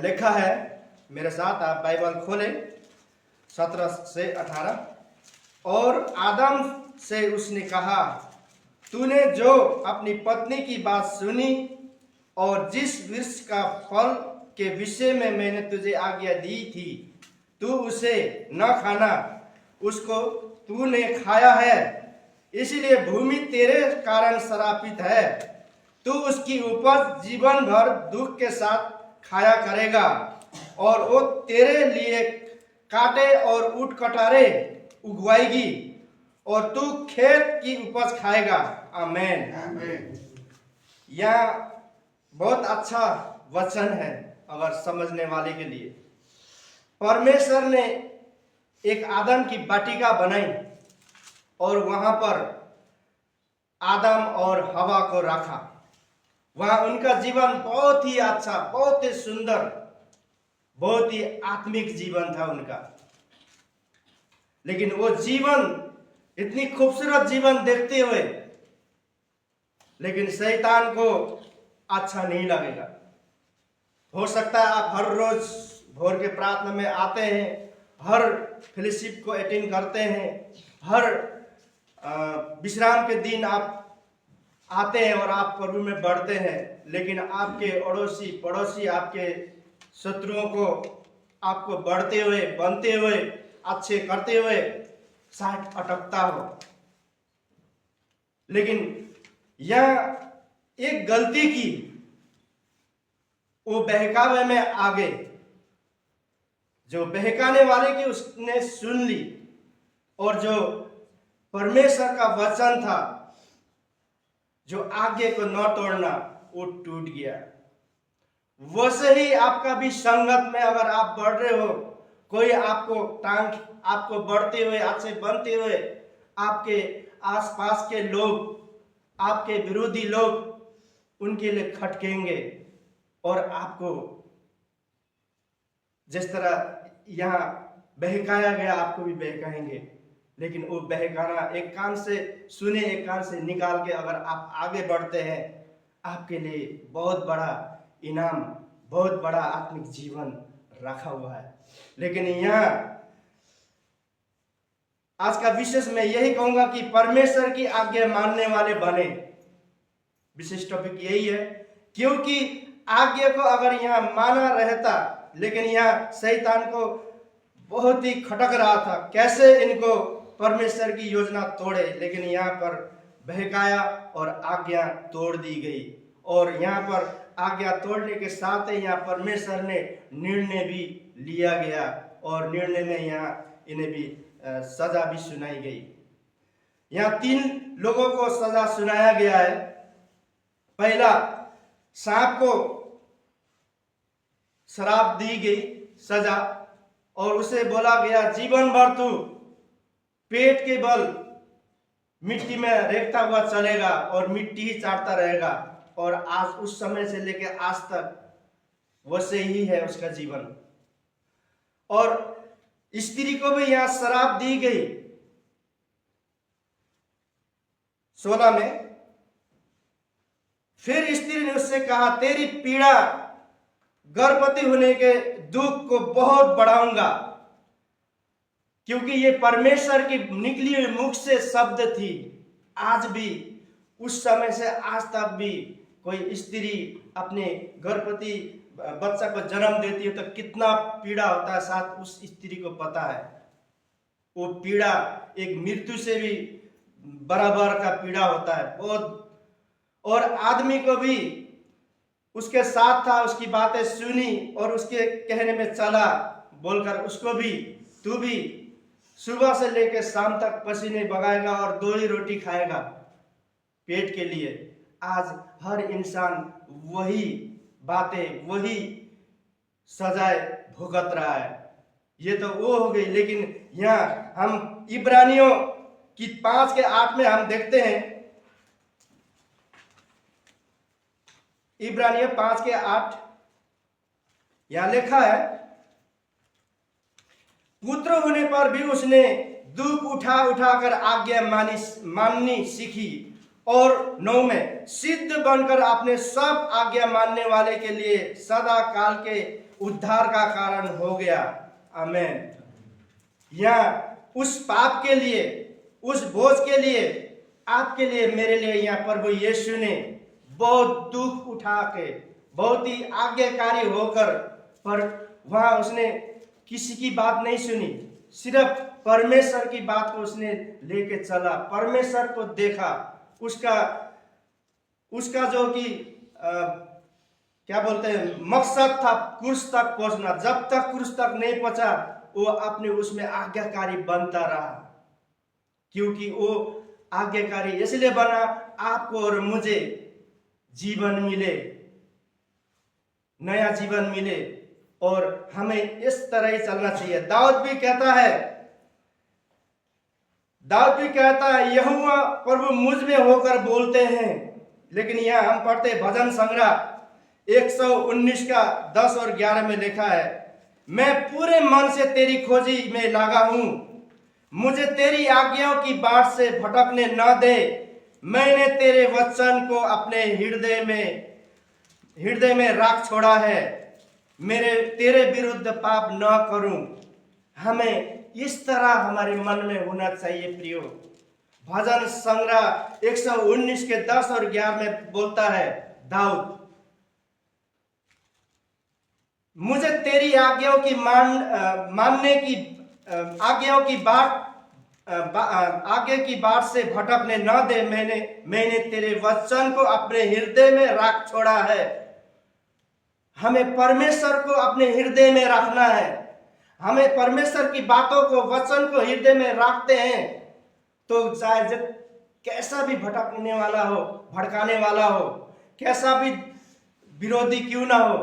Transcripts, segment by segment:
यहाँ लिखा है, मेरे साथ आप बाइबल खोलें, 17 से 18। और आदम से उसने कहा, तूने जो अपनी पत्नी की बात सुनी और जिस वृक्ष का फल के विषय में मैंने तुझे आज्ञा दी थी, तू उसे न खाना, उसको तूने खाया है, इसलिए भूमि तेरे कारण श्रापित है। तू उसकी उपज जीवन भर दुख के साथ खाया करेगा और वो तेरे लिए कांटे और ऊंट कटारे उगवाएगी और तू खेत की उपज खाएगा। आमीन। यह बहुत अच्छा वचन है अगर समझने वाले के लिए। परमेश्वर ने एक आदम की वाटिका बनाई और वहां पर आदम और हवा को रखा। वहां उनका जीवन बहुत ही अच्छा, बहुत ही सुंदर, बहुत ही आत्मिक जीवन था उनका। लेकिन वो जीवन, इतनी खूबसूरत जीवन देखते हुए, लेकिन शैतान को अच्छा नहीं लगेगा। हो सकता है आप हर रोज भोर के प्रार्थना में आते हैं, हर फेलोशिप को अटेंड करते हैं, हर विश्राम के दिन आप आते हैं और आप प्रभु में बढ़ते हैं, लेकिन आपके अड़ोसी पड़ोसी, आपके शत्रुओं को आपको बढ़ते हुए, बनते हुए, अच्छे करते हुए शायद अटकता हो। लेकिन यह एक गलती की, वो बहकावे में आ गए। जो बहकाने वाले की उसने सुन ली और जो परमेश्वर का वचन था, जो आगे को न तोड़ना, वो टूट गया। वैसे ही आपका भी संगत में अगर आप बढ़ रहे हो, कोई आपको टांग, आपको बढ़ते हुए, अच्छे बनते हुए, आपके आसपास के लोग, आपके विरोधी लोग उनके लिए खटकेंगे और आपको जिस तरह यहाँ बहकाया गया आपको भी बहकाएंगे। लेकिन वो बहकाना एक कान से सुने, एक कान से निकाल के अगर आप आगे बढ़ते हैं, आपके लिए बहुत बड़ा इनाम, बहुत बड़ा आत्मिक जीवन रखा हुआ है। लेकिन यहाँ आज का विशेष मैं यही कहूंगा कि परमेश्वर की आज्ञा मानने वाले बने। विशेष टॉपिक यही है, क्योंकि आज्ञा को अगर यहाँ माना रहता, लेकिन यहाँ शैतान को बहुत ही खटक रहा था कैसे इनको परमेश्वर की योजना तोड़े। लेकिन यहाँ पर बहकाया और आज्ञा तोड़ दी गई। और यहाँ पर आज्ञा तोड़ने के साथ ही यहाँ परमेश्वर ने निर्णय भी लिया गया और निर्णय में यहाँ इन्हें भी सजा भी सुनाई गई। यहाँ 3 लोगों को सजा सुनाया गया है। पहला, सांप को शराब दी गई सजा और उसे बोला गया जीवन भर तू पेट के बल मिट्टी में रेंगता हुआ चलेगा और मिट्टी ही चाटता रहेगा। और आज उस समय से लेकर आज तक वैसे ही है उसका जीवन। और स्त्री को भी यहां शराब दी गई 16 में। फिर स्त्री ने उससे कहा, तेरी पीड़ा गर्भवती होने के दुख को बहुत बढ़ाऊंगा, क्योंकि ये परमेश्वर की निकली हुई मुख से शब्द थी। आज भी उस समय से आज तक भी कोई स्त्री अपने गर्भवती बच्चा को जन्म देती है तो कितना पीड़ा होता है, साथ उस स्त्री को पता है। वो पीड़ा एक मृत्यु से भी बराबर का पीड़ा होता है बहुत। और आदमी को भी उसके साथ था, उसकी बातें सुनी और उसके कहने में चला, बोलकर उसको भी, तू भी सुबह से लेकर शाम तक पसीने बगाएगा और 2 ही रोटी खाएगा पेट के लिए। आज हर इंसान वही बातें, वही सजाए भुगत रहा है। ये तो वो हो गई। लेकिन यहाँ हम इब्रानियों की 5 के 8 में हम देखते हैं, इब्रानियों 5 के 8 यहां लिखा है, पुत्र होने पर भी उसने दुख उठा उठाकर आज्ञा माननी सीखी। और 9 में सिद्ध बनकर अपने सब आज्ञा मानने वाले के लिए सदा काल के उद्धार का कारण हो गया। आमेन। या उस पाप के लिए, उस बोझ के लिए, आपके लिए, मेरे लिए यहाँ प्रभु यीशु ने बहुत दुख उठा के, बहुत ही आज्ञाकारी होकर, पर वहां उसने किसी की बात नहीं सुनी, सिर्फ परमेश्वर की बात को उसने लेके चला, परमेश्वर को देखा। उसका जो कि क्या बोलते हैं, मकसद था क्रूस तक पहुंचना। जब तक क्रूस तक नहीं पहुंचा, वो अपने उसमें आज्ञाकारी बनता रहा, क्योंकि वो आज्ञाकारी इसलिए बना आपको और मुझे जीवन मिले, नया जीवन मिले, और हमें इस तरह ही चलना चाहिए। दाऊद भी कहता है यहोवा प्रभु मुझ में होकर बोलते हैं। लेकिन यह हम पढ़ते भजन संग्रह 119 का 10 और 11 में लिखा है, मैं पूरे मन से तेरी खोजी में लगा हूं, मुझे तेरी आज्ञाओं की बाट से भटकने न दे। मैंने तेरे वचन को अपने हृदय में राख छोड़ा है, तेरे विरुद्ध पाप न करूं। हमें इस तरह हमारे मन में होना चाहिए प्रियो। भजन संग्रह 119 के 10 और 11 में बोलता है दाऊद, मुझे तेरी आज्ञाओं की मानने की आज्ञा की बाट से भटकने न दे। मैंने तेरे वचन को अपने हृदय में राख छोड़ा है। हमें परमेश्वर को अपने हृदय में रखना है। हमें परमेश्वर की बातों को, वचन को हृदय में रखते हैं तो चाहे जब कैसा भी भटकने वाला हो, भड़काने वाला हो, कैसा भी विरोधी क्यों ना हो,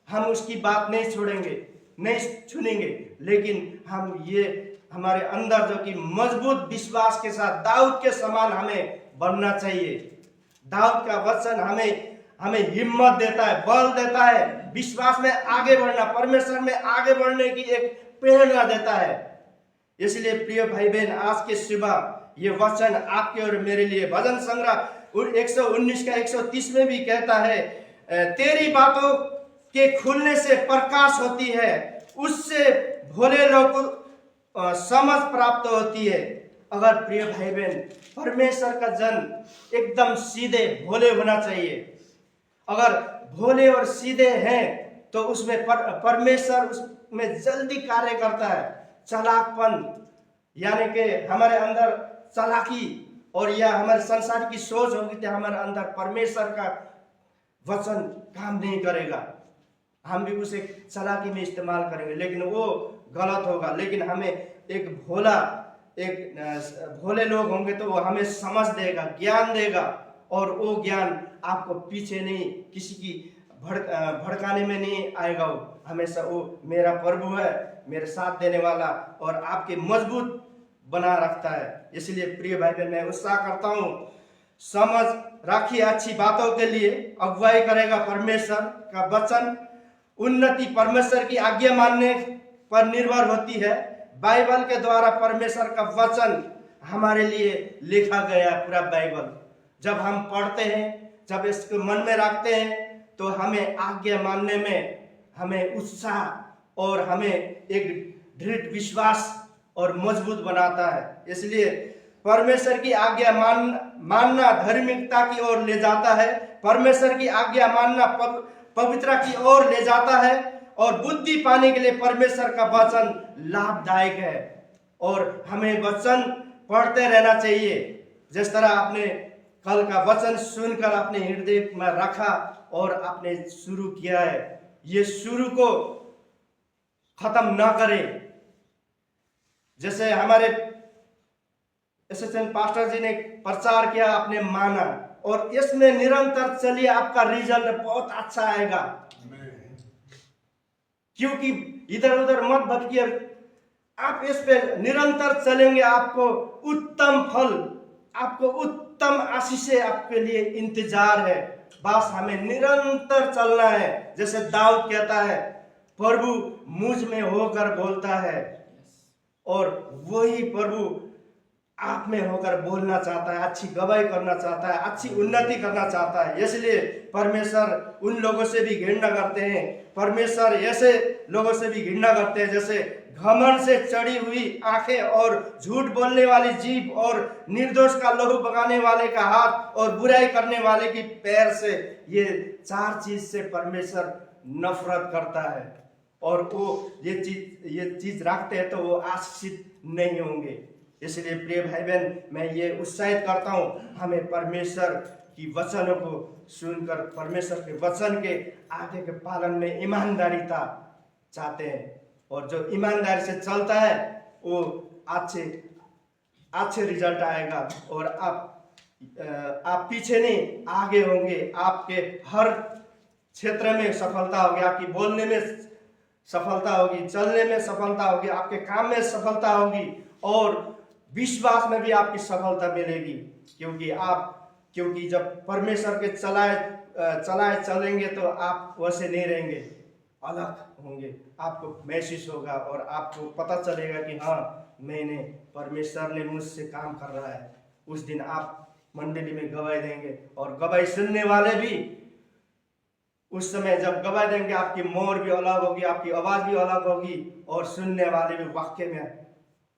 हम उसकी बात नहीं छोड़ेंगे, नहीं सुनेंगे। लेकिन हम ये हमारे अंदर जो कि मजबूत विश्वास के साथ दाऊद के समान हमें बनना चाहिए। दाऊद का वचन हमें हिम्मत देता है, बल देता है, विश्वास में आगे बढ़ना, परमेश्वर में आगे बढ़ने की एक प्रेरणा देता है। इसलिए प्रिय भाई बहन, आज के सुबह ये वचन आपके और मेरे लिए भजन संग्रह 119 का 130 में भी कहता है, तेरी बातों के खुलने से प्रकाश होती है, उससे भोले लोग को समझ प्राप्त होती है। अगर प्रिय भाई बहन, परमेश्वर का जन एकदम सीधे भोले होना चाहिए। अगर भोले और सीधे हैं तो उसमें परमेश्वर उसमें जल्दी कार्य करता है। चालाकपन यानी कि हमारे अंदर चालाकी और या हमारे संसार की सोच होगी तो हमारे अंदर परमेश्वर का वचन काम नहीं करेगा। हम भी उसे चालाकी में इस्तेमाल करेंगे, लेकिन वो गलत होगा। लेकिन हमें एक भोले लोग होंगे तो वो हमें समझ देगा, ज्ञान देगा, और वो ज्ञान आपको पीछे नहीं, किसी की भड़काने में नहीं आएगा। वो हमेशा वो मेरा प्रभु है, मेरे साथ देने वाला, और आपके मजबूत बना रखता है। इसलिए प्रिय भाई बहन, मैं उत्साह करता हूँ, समझ राखिए अच्छी बातों के लिए, अगुवाई करेगा परमेश्वर का वचन। उन्नति परमेश्वर की आज्ञा मानने पर निर्भर होती है। बाइबल के द्वारा परमेश्वर का वचन हमारे लिए लिखा गया। पूरा बाइबल जब हम पढ़ते हैं, जब इसको मन में रखते हैं, तो हमें आज्ञा मानने में हमें उत्साह और हमें एक दृढ़ विश्वास और मजबूत बनाता है। इसलिए परमेश्वर की आज्ञा मानना धार्मिकता की ओर ले जाता है। परमेश्वर की आज्ञा मानना पवित्रता की ओर ले जाता है, और बुद्धि पाने के लिए परमेश्वर का वचन लाभदायक है। और हमें वचन पढ़ते रहना चाहिए। जिस तरह आपने कल का वचन सुनकर अपने हृदय में रखा और आपने शुरू किया है, ये शुरू को खत्म ना करें। जैसे हमारे एसोसिएशन पास्टर जी ने प्रचार किया, आपने माना, और इसमें निरंतर चलिए, आपका रिजल्ट बहुत अच्छा आएगा। क्योंकि इधर उधर मत भटकिए, आप इस पे निरंतर चलेंगे, आपको उत्तम फल, आपको उत्तम आशीषें आपके लिए इंतजार है। बस हमें निरंतर चलना है। जैसे दाऊद कहता है, प्रभु मुझ में होकर बोलता है, और वही प्रभु आप में होकर बोलना चाहता है, अच्छी गवाही करना चाहता है, अच्छी उन्नति करना चाहता है। इसलिए परमेश्वर उन लोगों से भी घृणा करते हैं। परमेश्वर ऐसे लोगों से भी घृणा करते हैं जैसे घमंड से चढ़ी हुई आंखें और झूठ बोलने वाली जीभ और निर्दोष का लहू बगाने वाले का हाथ और बुराई करने वाले की पैर से। ये 4 चीज से परमेश्वर नफरत करता है। और वो ये चीज रखते हैं तो वो आशीषित नहीं होंगे। इसलिए प्रिय भाई बहन, मैं ये उत्साहित करता हूँ, हमें परमेश्वर की वचनों को सुनकर परमेश्वर के वचन के आगे के पालन में ईमानदारीता चाहते हैं। और जो ईमानदारी से चलता है वो अच्छे रिजल्ट आएगा। और आप पीछे नहीं आगे होंगे। आपके हर क्षेत्र में सफलता होगी, आपकी बोलने में सफलता होगी, चलने में सफलता होगी, आपके काम में सफलता होगी और विश्वास में भी आपकी सफलता मिलेगी। क्योंकि जब परमेश्वर के चलाए चलेंगे तो आप वैसे नहीं रहेंगे, अलग होंगे। आपको महसूस होगा और आपको पता चलेगा कि हाँ, परमेश्वर ने मुझसे काम कर रहा है। उस दिन आप मंडली में गवाही देंगे और गवाही सुनने वाले भी उस समय जब गवाही देंगे, आपकी मोर भी अलग होगी, आपकी आवाज भी अलग होगी और सुनने वाले भी वाक्य में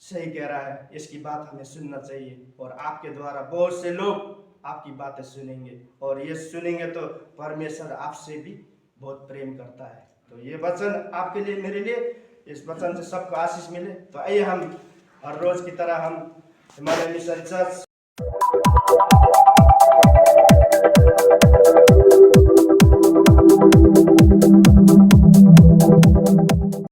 सही कह रहा है, इसकी बात हमें सुनना चाहिए। और आपके द्वारा बहुत से लोग आपकी बातें सुनेंगे और ये सुनेंगे तो परमेश्वर आपसे भी बहुत प्रेम करता है। तो ये वचन आपके लिए, मेरे लिए, इस वचन से सबको आशीष मिले। तो आइए हम हर रोज की तरह हम हिमालय मिशन चर्च